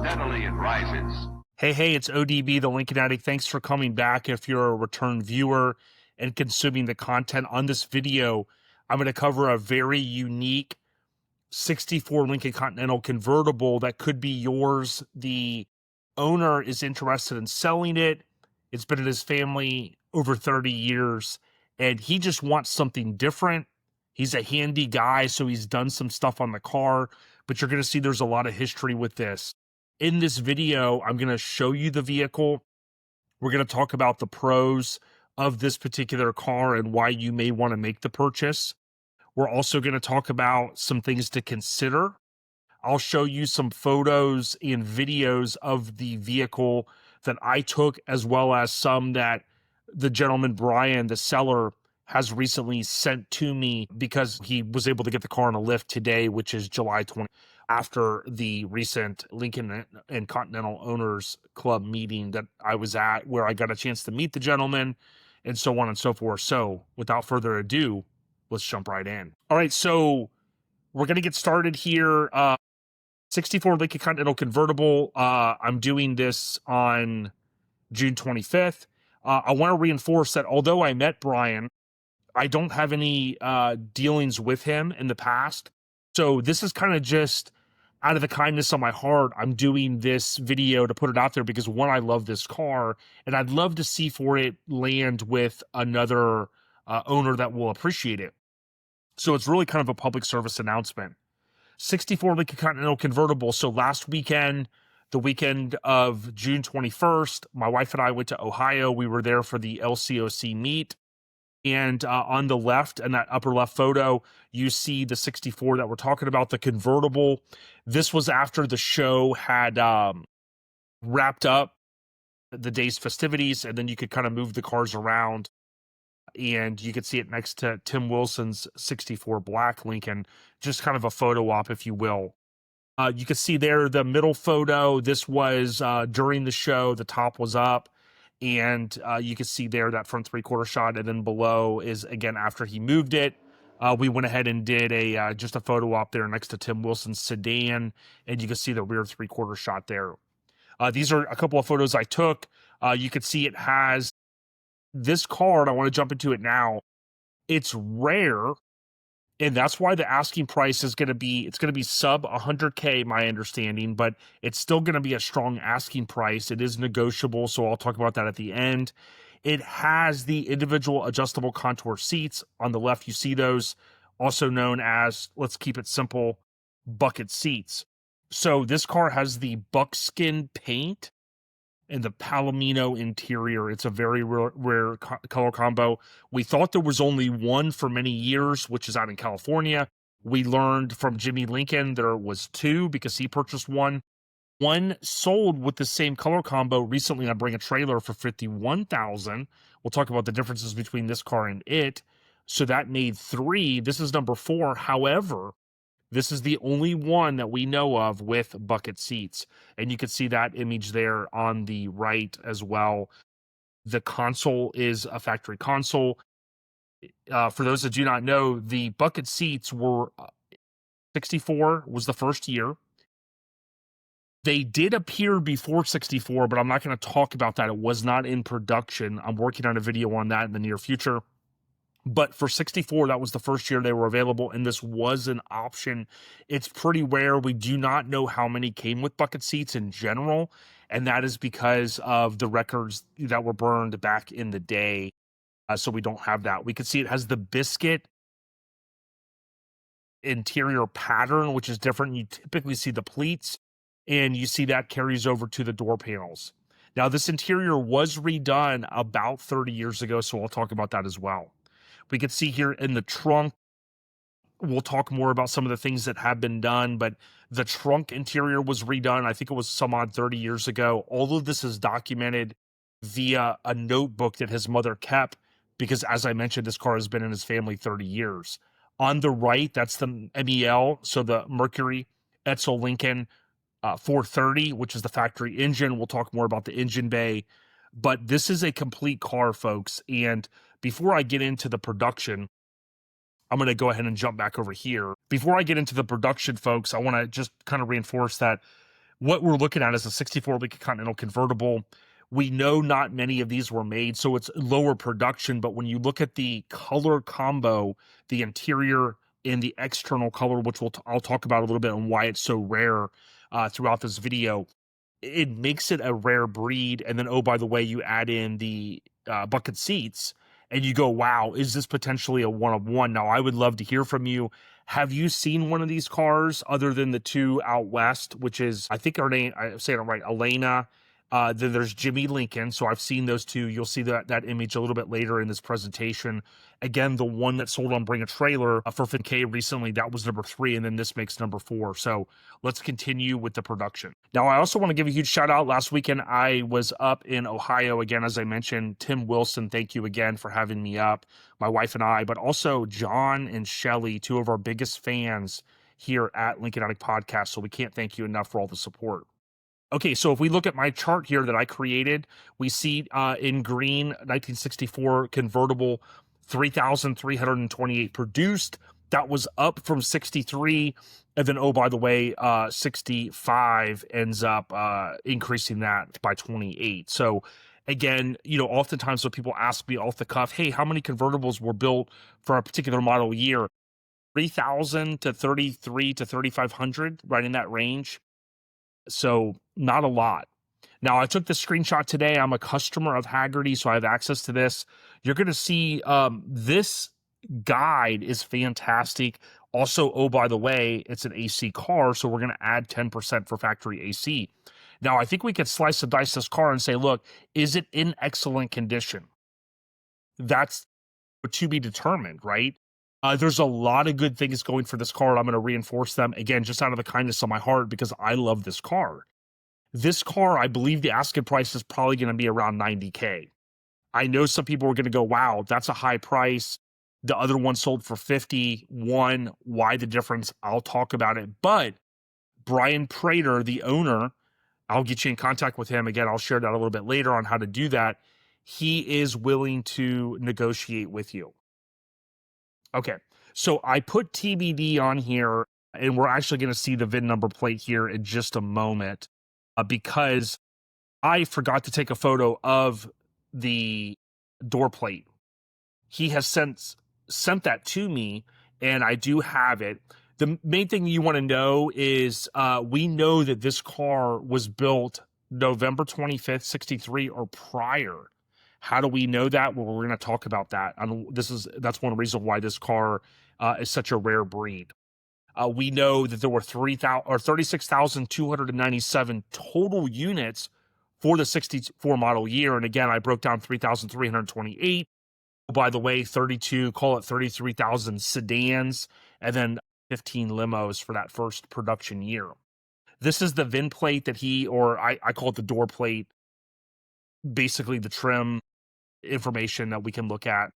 steadily it rises. Hey, it's ODB, the Lincoln Addict. Thanks for coming back. If you're a return viewer and consuming the content on this video, I'm going to cover a very unique 64 Lincoln Continental Convertible that could be yours. The owner is interested in selling it. It's been in his family over 30 years, and he just wants something different. He's a handy guy, so he's done some stuff on the car, but you're going to see there's a lot of history with this. In this video, I'm going to show you the vehicle. We're going to talk about the pros of this particular car and why you may want to make the purchase. We're also going to talk about some things to consider. I'll show you some photos and videos of the vehicle that I took, as well as some that the gentleman, Brian, the seller, has recently sent to me because he was able to get the car on a lift today, which is July 20th, after the recent Lincoln and Continental Owners Club meeting that I was at, where I got a chance to meet the gentleman and so on and so forth. So without further ado, let's jump right in. All right, so we're going to get started here. 64 Lincoln Continental Convertible. I'm doing this on June 25th. I want to reinforce that although I met Brian, I don't have any dealings with him in the past. So this is kind of just out of the kindness of my heart. I'm doing this video to put it out there because, one, I love this car, and I'd love to see for it land with another owner that will appreciate it. So it's really kind of a public service announcement. 64 Lincoln Continental Convertible. So last weekend, the weekend of June 21st, my wife and I went to Ohio. We were there for the LCOC meet. And on the left, in that upper left photo, you see the 64 that we're talking about, the convertible. This was after the show had wrapped up the day's festivities, and then you could kind of move the cars around. And you could see it next to Tim Wilson's 64 Black Lincoln, just kind of a photo op, if you will. You can see there the middle photo. This was during the show. The top was up. And you can see there that front three-quarter shot, and then below is, again, after he moved it. We went ahead and did a just a photo op there next to Tim Wilson's sedan, and you can see the rear three-quarter shot there. These are a couple of photos I took. You can see it has this car, and I want to jump into it now. It's rare, and that's why the asking price is going to be, it's going to be sub 100K, my understanding, but it's still going to be a strong asking price. It is negotiable, so I'll talk about that at the end. It has the individual adjustable contour seats. On the left, you see those, also known as, let's keep it simple, bucket seats. So this car has the buckskin paint and the Palomino interior. It's a very rare color combo. We thought there was only one for many years, which is out in California. We learned from Jimmy Lincoln there was two because he purchased one. One sold with the same color combo recently on Bring a Trailer for $51,000. We'll talk about the differences between this car and it. So that made three. This is number four. However, this is the only one that we know of with bucket seats. And you can see that image there on the right as well. The console is a factory console. For those that do not know, the bucket seats were 64 was the first year. They did appear before 64, but I'm not going to talk about that. It was not in production. I'm working on a video on that in the near future. But for 64, that was the first year they were available, and this was an option. It's pretty rare. We do not know how many came with bucket seats in general, and that is because of the records that were burned back in the day, so we don't have that. We can see it has the biscuit interior pattern, which is different. You typically see the pleats, and you see that carries over to the door panels. Now, this interior was redone about 30 years ago, so I'll talk about that as well. We can see here in the trunk, we'll talk more about some of the things that have been done, but the trunk interior was redone. I think it was some odd 30 years ago. All of this is documented via a notebook that his mother kept because, as I mentioned, this car has been in his family 30 years. On the right, that's the MEL, so the Mercury Edsel Lincoln 430, which is the factory engine. We'll talk more about the engine bay, but this is a complete car, folks. And before I get into the production, I'm going to go ahead and jump back over here. Before I get into the production, folks, I want to just kind of reinforce that What we're looking at is a 64 Lincoln Continental Convertible. We know not many of these were made, so it's lower production. But when you look at the color combo, the interior and the external color, which I'll talk about a little bit, and why it's so rare throughout this video, it makes it a rare breed. And then, oh, by the way, you add in the bucket seats, and you go, wow, is this potentially a one of one? Now, I would love to hear from you. Have you seen one of these cars other than the two out west, which is, I think her name, I say it right, Elena. Then there's Jimmy Lincoln. So I've seen those two. You'll see that image a little bit later in this presentation. Again, the one that sold on Bring a Trailer for 50K recently, that was number 3, and then this makes number 4. So let's continue with the production. Now, I also want to give a huge shout out. Last weekend, I was up in Ohio again, as I mentioned. Tim Wilson, thank you again for having me up, my wife and I, but also John and Shelly, two of our biggest fans here at Lincoln Addict Podcast. So we can't thank you enough for all the support. Okay, so if we look at my chart here that I created, we see in green, 1964 convertible, 3,328 produced. That was up from 63. And then, oh, by the way, 65 ends up increasing that by 28. So again, oftentimes when people ask me off the cuff, hey, how many convertibles were built for a particular model year? 3,000 to 33 to 3,500, right in that range. So not a lot. Now, I took the screenshot today. I'm a customer of Haggerty, so I have access to this. You're going to see this guide is fantastic. Also, oh, by the way, it's an AC car, so we're going to add 10% for factory AC. Now, I think we could slice and dice this car and say, look, is it in excellent condition? That's to be determined, right? There's a lot of good things going for this car. I'm going to reinforce them, again, just out of the kindness of my heart, because I love this car. This car, I believe the asking price is probably going to be around 90K. I know some people are going to go, wow, that's a high price. The other one sold for 51. Why the difference? I'll talk about it. But Brian Prater, the owner, I'll get you in contact with him. Again, I'll share that a little bit later on how to do that. He is willing to negotiate with you. Okay, so I put TBD on here, and we're actually going to see the VIN number plate here in just a moment because I forgot to take a photo of the door plate. He has sent that to me, and I do have it. The main thing you want to know is we know that this car was built November 25th, 63 or prior. How do we know that? Well, we're going to talk about that. That's one reason why this car is such a rare breed. We know that there were 36,297 total units for the 64 model year. And again, I broke down 3,328. By the way, 33,000 sedans, and then 15 limos for that first production year. This is the VIN plate that I call it the door plate, basically the trim information that we can look at.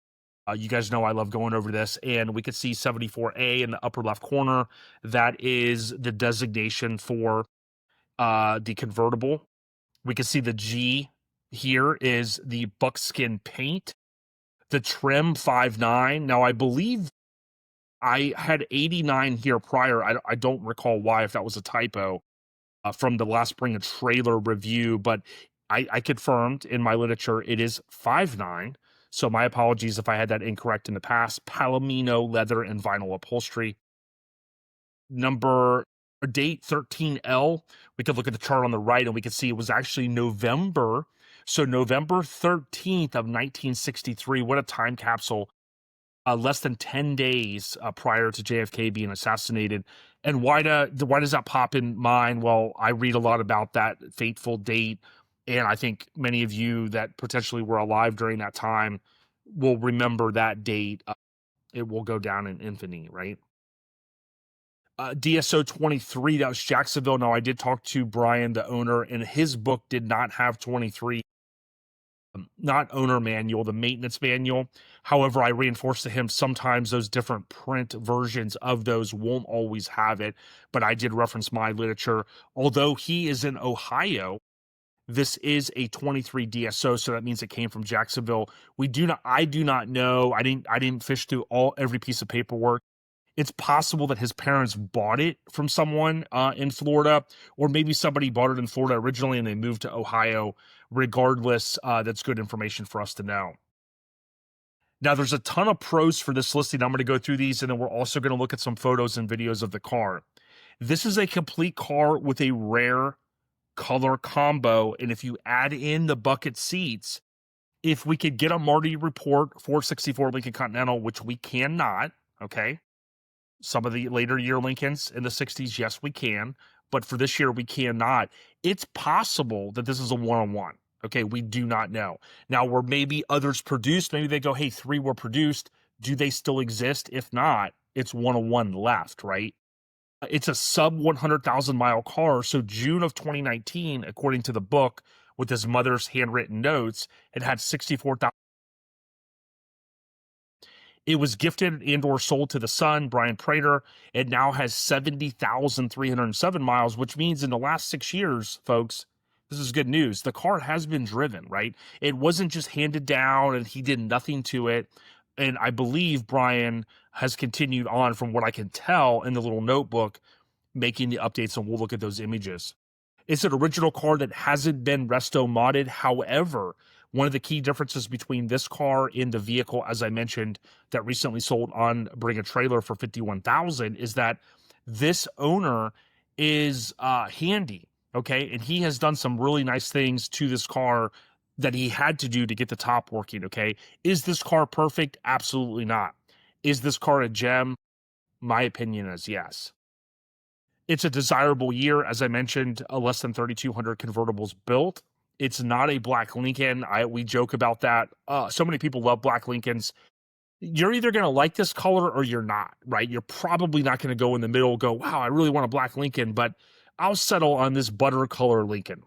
You guys know I love going over this, and we could see 74A in the upper left corner. That is the designation for the convertible. We can see the G here is the buckskin paint. The trim 5.9. Now, I believe I had 89 here prior. I don't recall why, if that was a typo from the last Bring a Trailer review, but I confirmed in my literature it is 5.9. So my apologies if I had that incorrect in the past. Palomino leather and vinyl upholstery. Date 13L. We could look at the chart on the right and we could see it was actually November. So November 13th of 1963. What a time capsule. Less than 10 days prior to JFK being assassinated. And why does that pop in mind? Well, I read a lot about that fateful date. And I think many of you that potentially were alive during that time will remember that date. It will go down in infamy, right? DSO 23, that was Jacksonville. Now, I did talk to Brian, the owner, and his book did not have 23. Not owner manual, the maintenance manual. However, I reinforced to him sometimes those different print versions of those won't always have it, but I did reference my literature. Although he is in Ohio, this is a 23 DSO, so that means it came from Jacksonville. I do not know. I didn't fish through every piece of paperwork. It's possible that his parents bought it from someone in Florida, or maybe somebody bought it in Florida originally and they moved to Ohio. Regardless, that's good information for us to know. Now, there's a ton of pros for this listing. I'm going to go through these, and then we're also going to look at some photos and videos of the car. This is a complete car with a rare color combo, and if you add in the bucket seats, if we could get a Marty report for 64 Lincoln Continental, which we cannot, okay? Some of the later year Lincolns in the 60s, yes, we can, but for this year, we cannot. It's possible that this is a one-on-one. Okay, we do not know. Now, where maybe others produced, maybe they go, hey, 3 were produced. Do they still exist? If not, it's one-on-one left, right? It's a sub 100,000 mile car. So June of 2019, according to the book with his mother's handwritten notes, it had 64,000. It was gifted and or sold to the son, Brian Prater. It now has 70,307 miles, which means in the last 6 years, folks, this is good news. The car has been driven, right? It wasn't just handed down and he did nothing to it. And I believe Brian has continued on, from what I can tell in the little notebook, making the updates, and we'll look at those images. It's an original car that hasn't been resto modded. However, one of the key differences between this car and the vehicle, as I mentioned, that recently sold on Bring a Trailer for $51,000, is that this owner is handy, okay? And he has done some really nice things to this car that he had to do to get the top working, okay? Is this car perfect? Absolutely not. Is this car a gem? My opinion is yes. It's a desirable year. As I mentioned, less than 3,200 convertibles built. It's not a black Lincoln. We joke about that. So many people love black Lincolns. You're either going to like this color or you're not, right? You're probably not going to go in the middle, go, wow, I really want a black Lincoln, but I'll settle on this butter color Lincoln.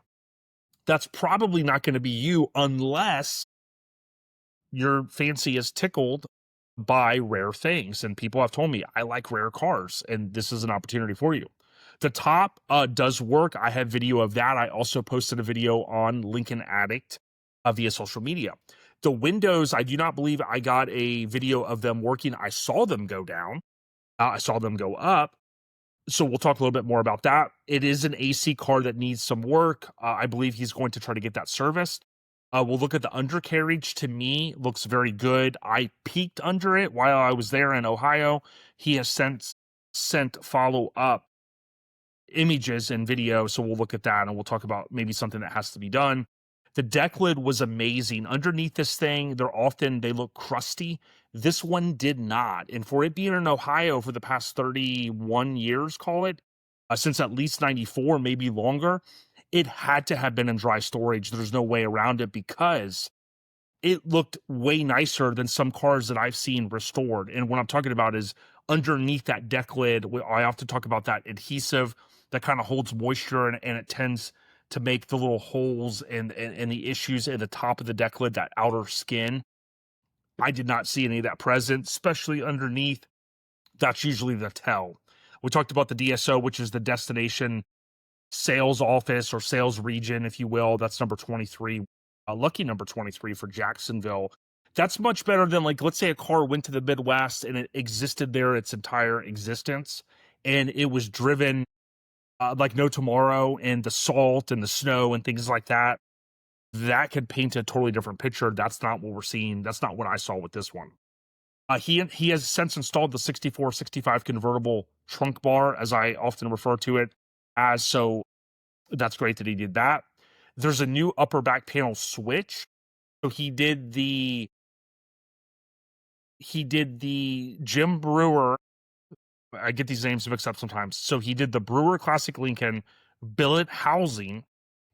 That's probably not going to be you unless your fancy is tickled by rare things. And people have told me, I like rare cars, and this is an opportunity for you. The top does work. I have video of that. I also posted a video on Lincoln Addict via social media. The windows, I do not believe I got a video of them working. I saw them go down. I saw them go up. So we'll talk a little bit more about that. It is an AC car that needs some work. I believe he's going to try to get that serviced. We'll look at the undercarriage. To me, looks very good. I peeked under it while I was there in Ohio. He has sent follow-up images and video, so we'll look at that, and we'll talk about maybe something that has to be done. The deck lid was amazing. Underneath this thing, they look crusty. This one did not. And for it being in Ohio for the past 31 years, call it, since at least 94, maybe longer, it had to have been in dry storage. There's no way around it, because it looked way nicer than some cars that I've seen restored. And what I'm talking about is underneath that deck lid. I often talk about that adhesive that kind of holds moisture, and it tends to make the little holes and the issues at the top of the deck lid, that outer skin. I did not see any of that present, especially underneath. That's usually the tell. We talked about the DSO, which is the destination sales office or sales region, if you will. That's number 23, lucky number 23 for Jacksonville. That's much better than, like, let's say a car went to the Midwest and it existed there its entire existence, and it was driven like no tomorrow, and the salt and the snow and things like that. That could paint a totally different picture. That's not what we're seeing. That's not what I saw with this one. He has since installed the 64-65 convertible trunk bar, as I often refer to it as. So that's great that he did that. There's a new upper back panel switch. So he did the Jim Brewer. I get these names mixed up sometimes. So he did the Brewer Classic Lincoln billet housing.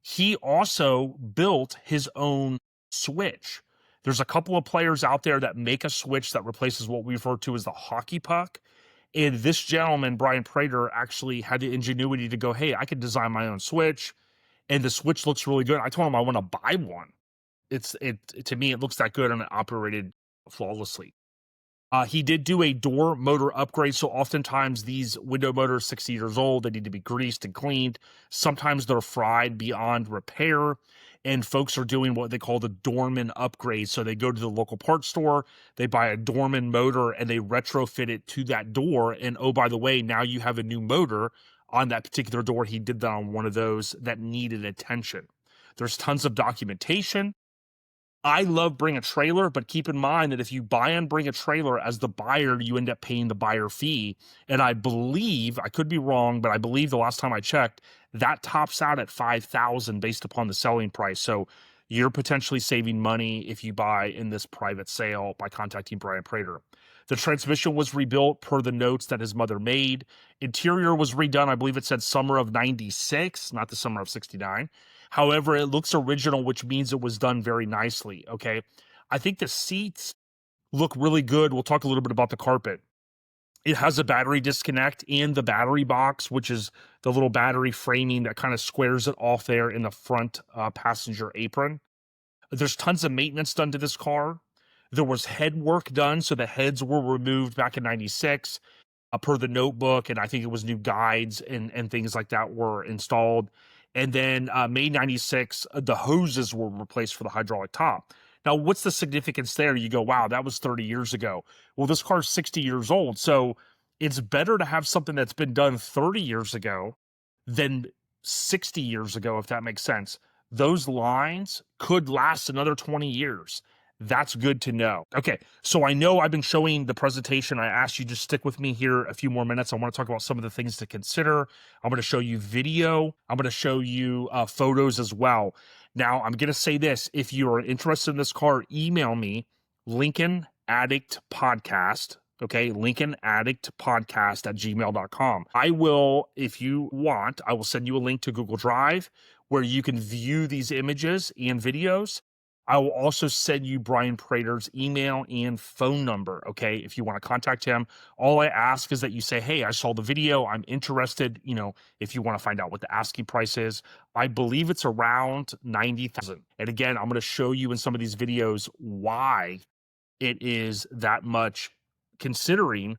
He also built his own switch. There's a couple of players out there that make a switch that replaces what we refer to as the hockey puck. And this gentleman, Brian Prater, actually had the ingenuity to go, hey, I could design my own switch, and the switch looks really good. I told him I want to buy one. To me, it looks that good, and it operated flawlessly. He did do a door motor upgrade. So oftentimes these window motors, 60 years old, they need to be greased and cleaned. Sometimes they're fried beyond repair. and folks are doing what they call the Dorman upgrade. So they go to the local parts store, they buy a Dorman motor, and they retrofit it to that door. And oh, by the way, now you have a new motor on that particular door. He did that on one of those that needed attention. There's tons of documentation. I love Bring a Trailer, but keep in mind that if you buy and bring a trailer as the buyer, you end up paying the buyer fee. And I believe, I could be wrong, but I believe the last time I checked, that tops out at $5,000 based upon the selling price. So you're potentially saving money if you buy in this private sale by contacting Brian Prater. The transmission was rebuilt per the notes that his mother made. Interior was redone. I believe it said summer of 96, not the summer of 69. However, it looks original, which means it was done very nicely, okay? I think the seats look really good. We'll talk a little bit about the carpet. It has a battery disconnect and the battery box, which is the little battery framing that kind of squares it off there in the front passenger apron. There's tons of maintenance done to this car. There was head work done, so the heads were removed back in 96 per the notebook, and I think it was new guides and things like that were installed. And then May 96, the hoses were replaced for the hydraulic top. Now, what's the significance there? You go, wow, that was 30 years ago. Well, this car's 60 years old, so it's better to have something that's been done 30 years ago than 60 years ago, if that makes sense. Those lines could last another 20 years. That's good to know. Okay, so I know I've been showing the presentation. I asked you to stick with me here a few more minutes. I want to talk about some of the things to consider. I'm going to show you video. I'm going to show you photos as well. Now, I'm going to say this. If you are interested in this car, email me, Lincoln Addict Podcast. Okay, Lincoln Addict Podcast at gmail.com. I will, if you want, I will send you a link to Google Drive where you can view these images and videos. I will also send you Brian Prater's email and phone number, okay? If you want to contact him, all I ask is that you say, hey, I saw the video, I'm interested, if you want to find out what the asking price is. I believe it's around $90,000. And again, I'm going to show you in some of these videos why it is that much, considering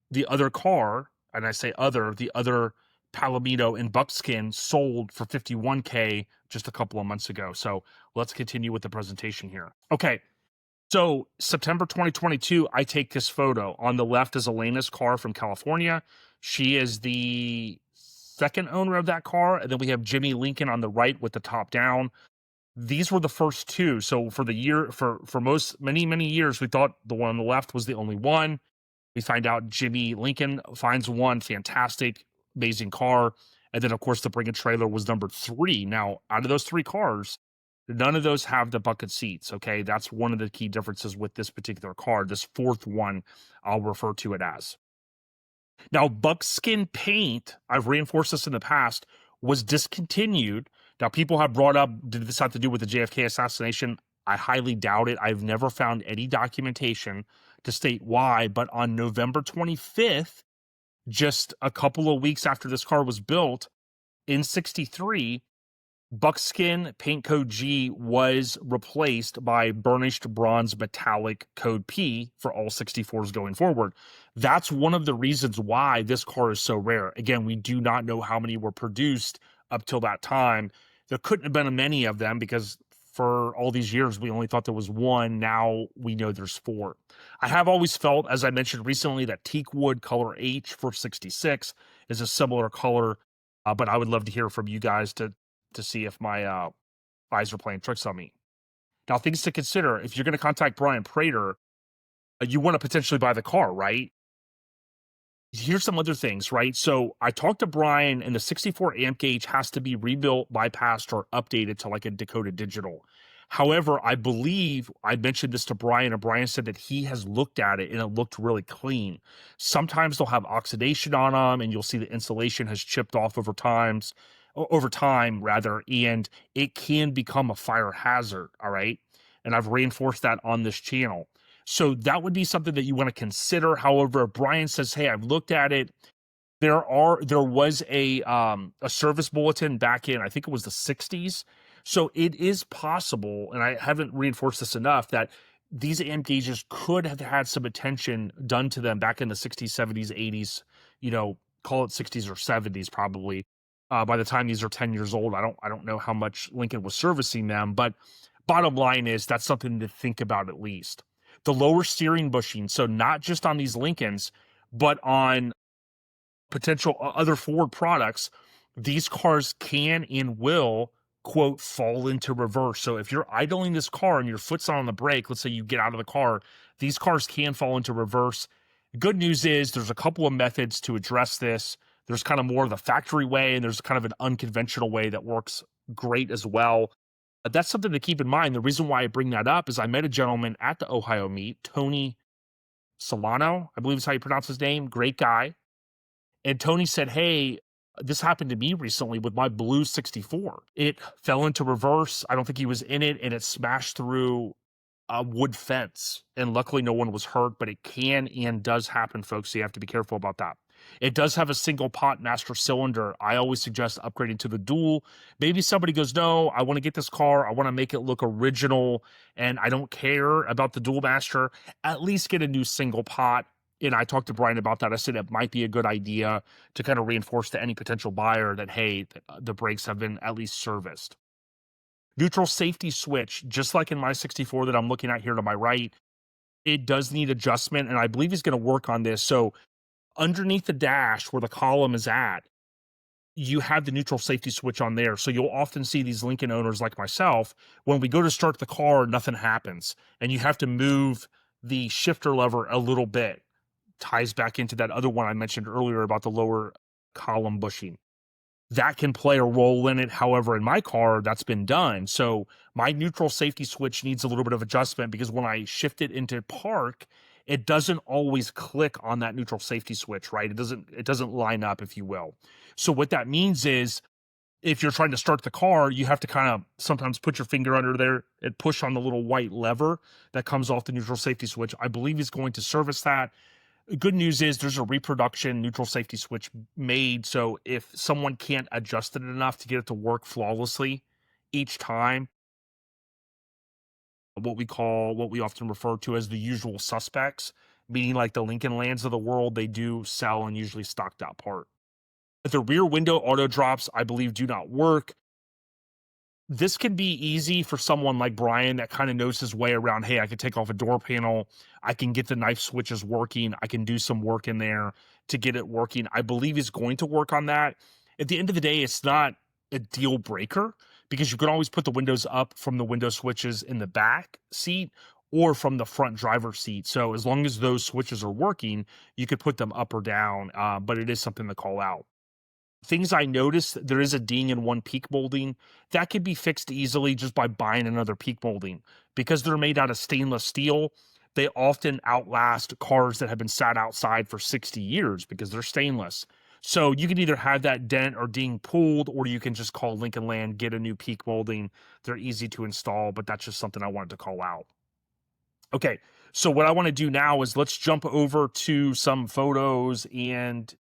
the other car, and I say other, the other Palomino in buckskin sold for $51K just a couple of months ago. So let's continue with the presentation here. Okay, so September 2022, I take this photo. On the left is Elena's car from California. She is the second owner of that car. And then we have Jimmy Lincoln on the right with the top down. These were the first two. So for the year, for many years, we thought the one on the left was the only one. We find out Jimmy Lincoln finds one, fantastic, amazing car. And then, of course, the Bring a Trailer was number 3. Now, out of those 3 cars, none of those have the bucket seats, okay? That's one of the key differences with this particular car. This 4th one, I'll refer to it as. Now, buckskin paint, I've reinforced this in the past, was discontinued. Now, people have brought up, did this have to do with the JFK assassination? I highly doubt it. I've never found any documentation to state why, but on November 25th, just a couple of weeks after this car was built, in 63, buckskin paint code G was replaced by burnished bronze metallic code P for all 64s going forward. That's one of the reasons why this car is so rare. Again, we do not know how many were produced up till that time. There couldn't have been many of them because for all these years, we only thought there was 1. Now we know there's 4. I have always felt, as I mentioned recently, that teak wood color H for 66 is a similar color, but I would love to hear from you guys to see if my eyes are playing tricks on me. Now, things to consider. If you're going to contact Brian Prater, you want to potentially buy the car, right? Here's some other things, right? So I talked to Brian, and the 64 amp gauge has to be rebuilt, bypassed, or updated to like a Dakota Digital. However, I believe I mentioned this to Brian, and Brian said that he has looked at it and it looked really clean. Sometimes they'll have oxidation on them, and you'll see the insulation has chipped off over time, and it can become a fire hazard, all right? And I've reinforced that on this channel. So that would be something that you want to consider. However, if Brian says, hey, I've looked at it, there was a service bulletin back in, I think it was the 60s. So it is possible, and I haven't reinforced this enough, that these amp gauges could have had some attention done to them back in the 60s, 70s, 80s, call it 60s or 70s probably. By the time these are 10 years old, I don't know how much Lincoln was servicing them, but bottom line is that's something to think about at least. The lower steering bushing, so not just on these Lincolns, but on potential other Ford products, these cars can and will, quote, fall into reverse. So if you're idling this car and your foot's not on the brake, let's say you get out of the car, these cars can fall into reverse. Good news is there's a couple of methods to address this. There's kind of more of the factory way, and there's kind of an unconventional way that works great as well. That's something to keep in mind. The reason why I bring that up is I met a gentleman at the Ohio meet, Tony Solano, I believe is how you pronounce his name. Great guy. And Tony said, "Hey, this happened to me recently with my blue 64. It fell into reverse. I don't think he was in it, and it smashed through a wood fence. And luckily, no one was hurt, but it can and does happen, folks. So you have to be careful about that. It does have a single pot master cylinder. I always suggest upgrading to the dual. Maybe somebody goes, no, I want to get this car. I want to make it look original, and I don't care about the dual master. At least get a new single pot. And I talked to Brian about that. I said it might be a good idea to kind of reinforce to any potential buyer that, hey, the brakes have been at least serviced. Neutral safety switch, just like in my 64 that I'm looking at here to my right, it does need adjustment, and I believe he's going to work on this. So underneath the dash where the column is at, you have the neutral safety switch on there. So you'll often see these Lincoln owners like myself, when we go to start the car, nothing happens. And you have to move the shifter lever a little bit. Ties back into that other one I mentioned earlier about the lower column bushing. That can play a role in it. However, in my car, that's been done. So my neutral safety switch needs a little bit of adjustment because when I shift it into park, it doesn't always click on that neutral safety switch, right? It doesn't line up, if you will. So what that means is if you're trying to start the car, you have to kind of sometimes put your finger under there and push on the little white lever that comes off the neutral safety switch. I believe he's going to service that. Good news is there's a reproduction neutral safety switch made, so if someone can't adjust it enough to get it to work flawlessly each time, what we often refer to as the usual suspects, meaning like the Lincoln Lands of the world, they do sell and usually stock that part. But the rear window auto drops, I believe, do not work. This can be easy for someone like Brian that kind of knows his way around. Hey, I can take off a door panel. I can get the knife switches working. I can do some work in there to get it working. I believe he's going to work on that. At the end of the day, it's not a deal breaker because you can always put the windows up from the window switches in the back seat or from the front driver's seat. So as long as those switches are working, you could put them up or down, but it is something to call out. Things I noticed, there is a ding in one peak molding. That could be fixed easily just by buying another peak molding. Because they're made out of stainless steel, they often outlast cars that have been sat outside for 60 years because they're stainless. So you can either have that dent or ding pulled, or you can just call Lincoln Land, get a new peak molding. They're easy to install, but that's just something I wanted to call out. Okay, so what I want to do now is let's jump over to some photos and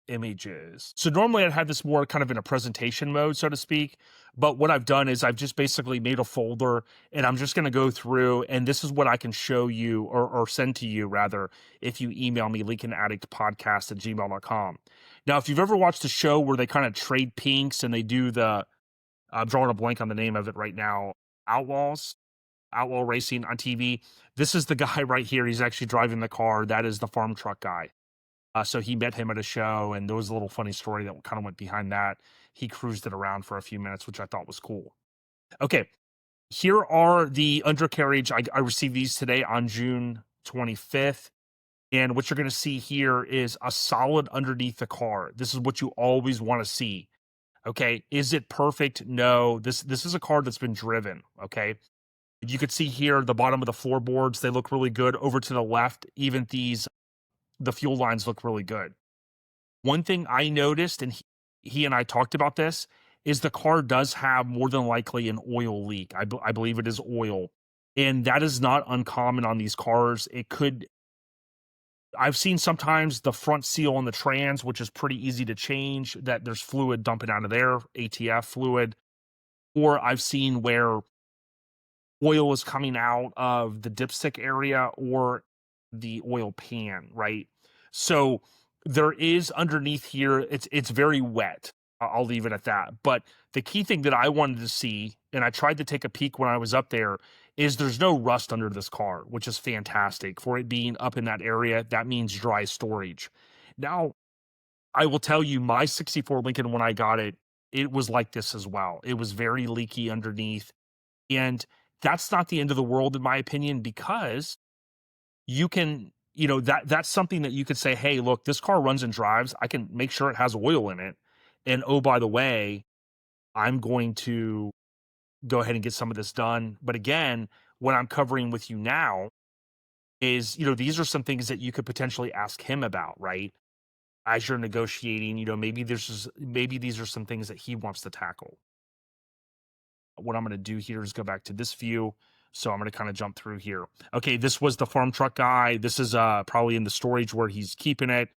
images. So normally I'd have this more kind of in a presentation mode, so to speak. But what I've done is I've just basically made a folder and I'm just going to go through and this is what I can show you or send to you rather if you email me lincolnaddictpodcast@gmail.com. Now, if you've ever watched a show where they kind of trade pinks and they do I'm drawing a blank on the name of it right now, Outlaw Racing on TV. This is the guy right here. He's actually driving the car. That is the farm truck guy. So he met him at a show, and there was a little funny story that kind of went behind that. He cruised it around for a few minutes, which I thought was cool. Okay, here are the undercarriage. I received these today on June 25th. And what you're going to see here is a solid underneath the car. This is what you always want to see. Okay, is it perfect? No, this is a car that's been driven. Okay, you could see here the bottom of the floorboards. They look really good. Over to the left, even the fuel lines look really good. One thing I noticed, and he and I talked about this, is the car does have more than likely an oil leak. I believe it is oil. And that is not uncommon on these cars. I've seen sometimes the front seal on the trans, which is pretty easy to change, that there's fluid dumping out of there, ATF fluid. Or I've seen where oil is coming out of the dipstick area or the oil pan, right? So there is underneath here, it's very wet. I'll leave it at that. But the key thing that I wanted to see, and I tried to take a peek when I was up there, is there's no rust under this car, which is fantastic. For it being up in that area, that means dry storage. Now, I will tell you, my 64 Lincoln, when I got it, it was like this as well. It was very leaky underneath. And that's not the end of the world, in my opinion, because you can, that's something that you could say, hey, look, this car runs and drives. I can make sure it has oil in it. And oh, by the way, I'm going to go ahead and get some of this done. But again, what I'm covering with you now is, these are some things that you could potentially ask him about, right? As you're negotiating, maybe these are some things that he wants to tackle. What I'm going to do here is go back to this view. So I'm going to kind of jump through here. Okay, this was the farm truck guy. This is probably in the storage where he's keeping it.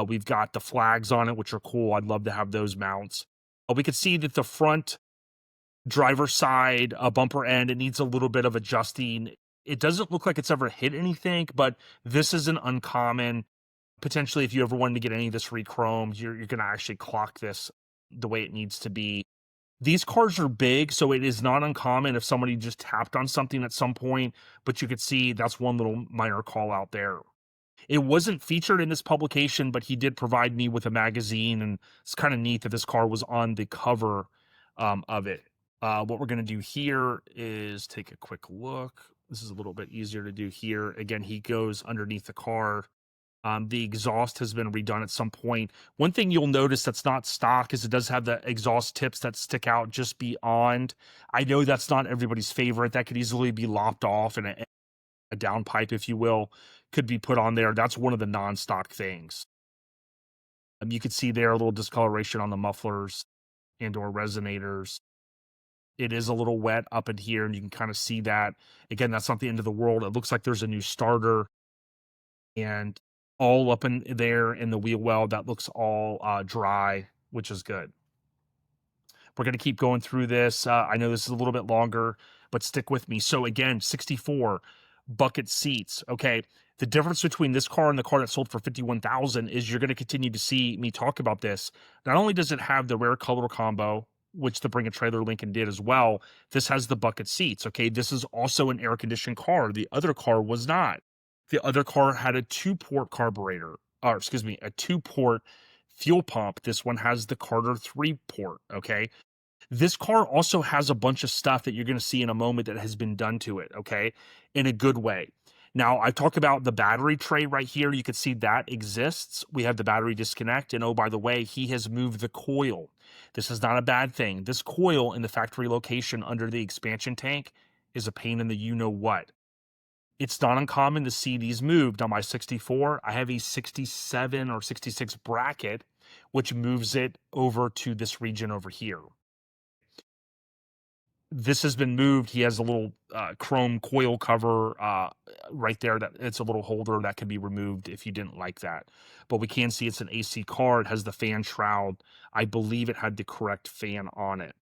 We've got the flags on it, which are cool. I'd love to have those mounts. We could see that the front driver side bumper end, it needs a little bit of adjusting. It doesn't look like it's ever hit anything, but this is an uncommon. Potentially, if you ever wanted to get any of this re-chromed, you're going to actually clock this the way it needs to be. These cars are big, so it is not uncommon if somebody just tapped on something at some point, but you could see that's one little minor call out there. It wasn't featured in this publication, but he did provide me with a magazine, and it's kind of neat that this car was on the cover of it. What we're going to do here is take a quick look. This is a little bit easier to do here. Again, he goes underneath the car. The exhaust has been redone at some point. One thing you'll notice that's not stock is it does have the exhaust tips that stick out just beyond. I know that's not everybody's favorite. That could easily be lopped off, and a downpipe, if you will, could be put on there. That's one of the non-stock things. You could see there a little discoloration on the mufflers and or resonators. It is a little wet up in here, and you can kind of see that. Again, that's not the end of the world. It looks like there's a new starter, and all up in there in the wheel well, that looks all dry, which is good. We're going to keep going through this. I know this is a little bit longer, but stick with me. So again, 64 bucket seats. Okay. The difference between this car and the car that sold for $51,000 is you're going to continue to see me talk about this. Not only does it have the rare color combo, which the Bring a Trailer Lincoln did as well, this has the bucket seats. Okay. This is also an air conditioned car. The other car was not. The other car had a 2-port carburetor, or excuse me, a 2-port fuel pump. This one has the Carter 3-port, okay? This car also has a bunch of stuff that you're going to see in a moment that has been done to it, okay? In a good way. Now, I talk about the battery tray right here. You can see that exists. We have the battery disconnect. And oh, by the way, he has moved the coil. This is not a bad thing. This coil in the factory location under the expansion tank is a pain in the you-know-what. It's not uncommon to see these moved. On my 64, I have a 67 or 66 bracket, which moves it over to this region over here. This has been moved. He has a little chrome coil cover right there. That it's a little holder that can be removed if you didn't like that. But we can see it's an AC car. It has the fan shroud. I believe it had the correct fan on it.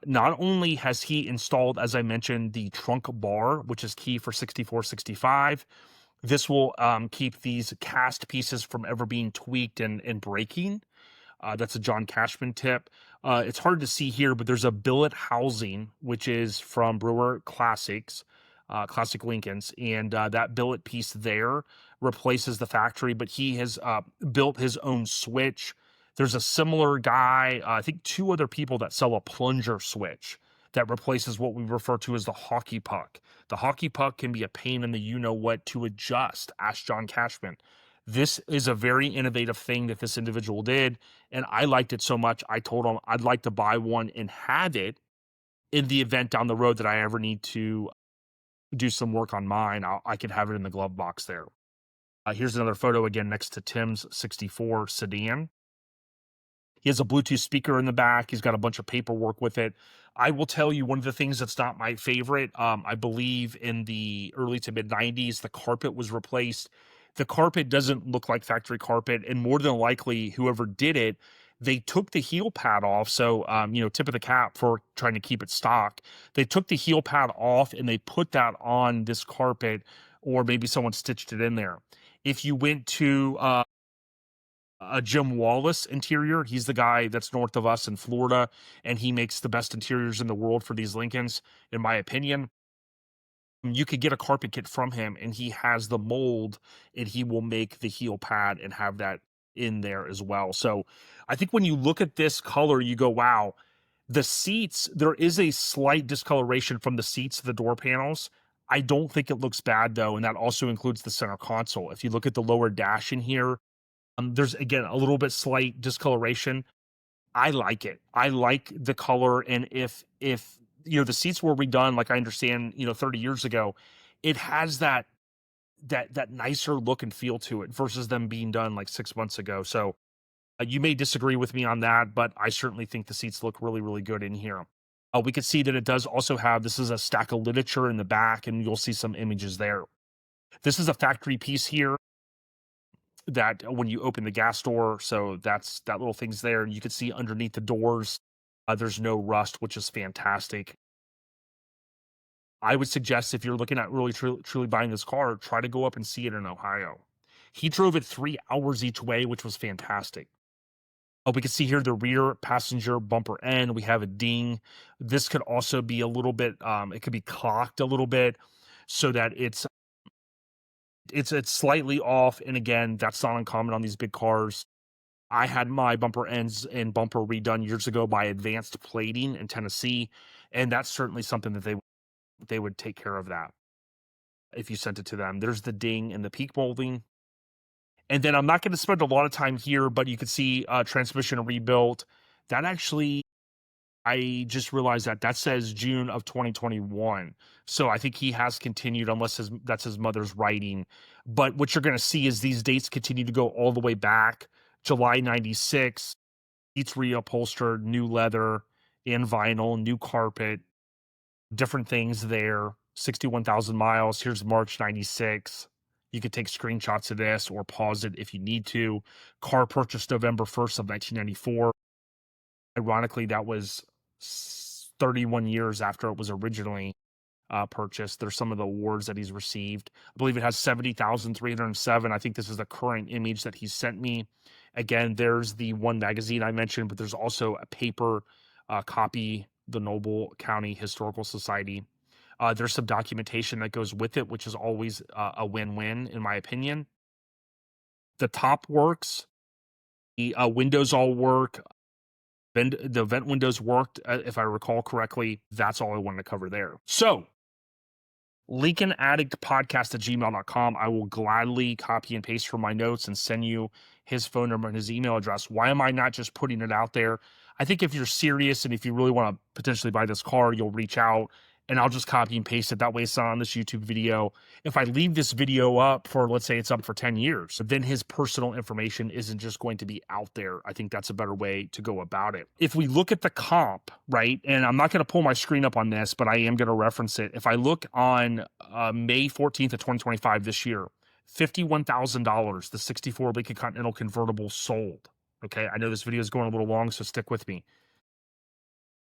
Not only has he installed, as I mentioned, the trunk bar, which is key for 64, 65. This will keep these cast pieces from ever being tweaked and breaking. That's a John Cashman tip. It's hard to see here, but there's a billet housing, which is from Brewer Classics, Classic Lincolns. And that billet piece there replaces the factory, but he has built his own switch. There's a similar guy, I think 2 other people that sell a plunger switch that replaces what we refer to as the hockey puck. The hockey puck can be a pain in the you-know-what to adjust. Ask John Cashman. This is a very innovative thing that this individual did, and I liked it so much, I told him I'd like to buy one and have it in the event down the road that I ever need to do some work on mine. I could have it in the glove box there. Here's another photo again next to Tim's 64 sedan. He has a Bluetooth speaker in the back. He's got a bunch of paperwork with it. I will tell you one of the things that's not my favorite. I believe in the early to mid 90s, the carpet was replaced. The carpet doesn't look like factory carpet, and more than likely, whoever did it, they took the heel pad off. So, tip of the cap for trying to keep it stock. They took the heel pad off and they put that on this carpet, or maybe someone stitched it in there. If you went to Jim Wallace interior. He's the guy that's north of us in Florida, and he makes the best interiors in the world for these Lincolns, in my opinion. You could get a carpet kit from him, and he has the mold, and he will make the heel pad and have that in there as well. So I think when you look at this color, you go, wow. The seats, there is a slight discoloration from the seats to the door panels. I don't think it looks bad though, and that also includes the center console. If you look at the lower dash in here, there's again a little bit slight discoloration. I like it. I like the color, and if the seats were redone, like I understand, 30 years ago, it has that nicer look and feel to it versus them being done like 6 months ago. So you may disagree with me on that, but I certainly think the seats look really, really good in here. We can see that it does also have, this is a stack of literature in the back, and you'll see some images there. This is a factory piece here that when you open the gas door, so that little thing's there. You can see underneath the doors, there's no rust, which is fantastic. I would suggest if you're looking at really truly buying this car, try to go up and see it in Ohio. He drove it 3 hours each way, which was fantastic. We can see here the rear passenger bumper end. We have a ding. This could also be a little bit, it could be cocked a little bit so that it's slightly off. And again, that's not uncommon on these big cars. I had my bumper ends and bumper redone years ago by Advanced Plating in Tennessee, and that's certainly something that they would take care of that if you sent it to them. There's the ding and the peak molding. And then I'm not going to spend a lot of time here, but you can see transmission rebuilt. That actually, I just realized that says June of 2021. So I think he has continued, unless that's his mother's writing. But what you're going to see is these dates continue to go all the way back. July 96, seats reupholstered, new leather and vinyl, new carpet, different things there. 61,000 miles. Here's March 96. You could take screenshots of this or pause it if you need to. Car purchased November 1st of 1994. Ironically, that was 31 years after it was originally purchased. There's some of the awards that he's received. I believe it has 70,307. I think this is the current image that he sent me. Again, there's the one magazine I mentioned, but there's also a paper copy, the Noble County Historical Society. There's some documentation that goes with it, which is always a win-win, in my opinion. The top works. The windows all work. The vent windows worked, if I recall correctly. That's all I wanted to cover there. So, Lincoln Addict Podcast at gmail.com. I will gladly copy and paste from my notes and send you his phone number and his email address. Why am I not just putting it out there? I think if you're serious and if you really want to potentially buy this car, you'll reach out and I'll just copy and paste it. That way it's not on this YouTube video. If I leave this video up for, let's say it's up for 10 years, then his personal information isn't just going to be out there. I think that's a better way to go about it. If we look at the comp, right, and I'm not going to pull my screen up on this, but I am going to reference it. If I look on May 14th of 2025 this year, $51,000, the 64 Lincoln Continental Convertible sold. Okay, I know this video is going a little long, so stick with me.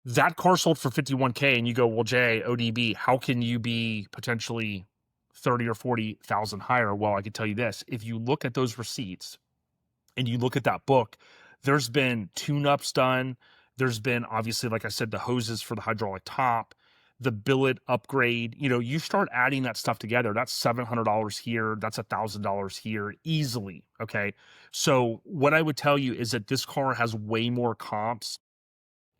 That car sold for $51K, and you go, well, Jay, ODB, how can you be potentially 30 or 40,000 higher? Well, I can tell you this. If you look at those receipts and you look at that book, there's been tune-ups done. There's been, obviously, like I said, the hoses for the hydraulic top, the billet upgrade. You start adding that stuff together. That's $700 here. That's $1,000 here easily, okay? So what I would tell you is that this car has way more comps.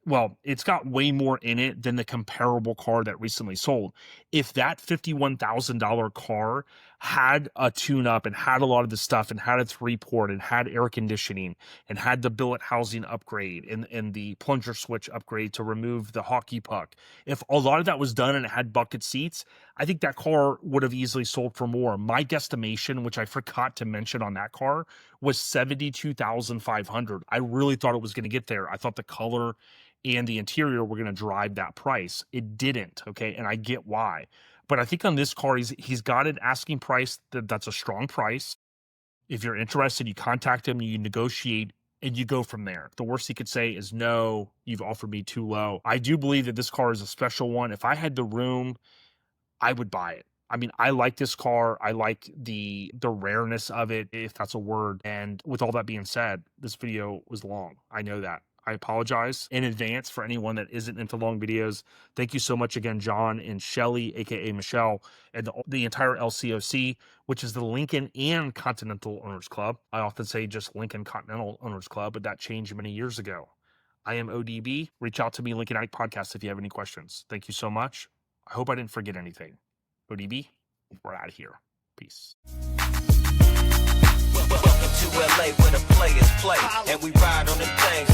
Well, it's got way more in it than the comparable car that recently sold. If that $51,000 car had a tune-up and had a lot of the stuff and had a 3-port and had air conditioning and had the billet housing upgrade and the plunger switch upgrade to remove the hockey puck, if a lot of that was done and it had bucket seats, I think that car would have easily sold for more. My guesstimation, which I forgot to mention on that car, was $72,500. I really thought it was going to get there. I thought the color and the interior were going to drive that price. It didn't, okay? And I get why. But I think on this car, he's got an asking price that's a strong price. If you're interested, you contact him, you negotiate, and you go from there. The worst he could say is, no, you've offered me too low. I do believe that this car is a special one. If I had the room, I would buy it. I mean, I like this car. I like the rareness of it, if that's a word. And with all that being said, this video was long. I know that. I apologize in advance for anyone that isn't into long videos. Thank you so much again, John and Shelly, aka Michelle, and the entire LCOC, which is the Lincoln and Continental Owners Club. I often say just Lincoln Continental Owners Club, but that changed many years ago. I am ODB. Reach out to me, Lincoln Addict Podcast, if you have any questions. Thank you so much. I hope I didn't forget anything. ODB, we're out of here. Peace. Welcome to LA where the players play, and we ride on the things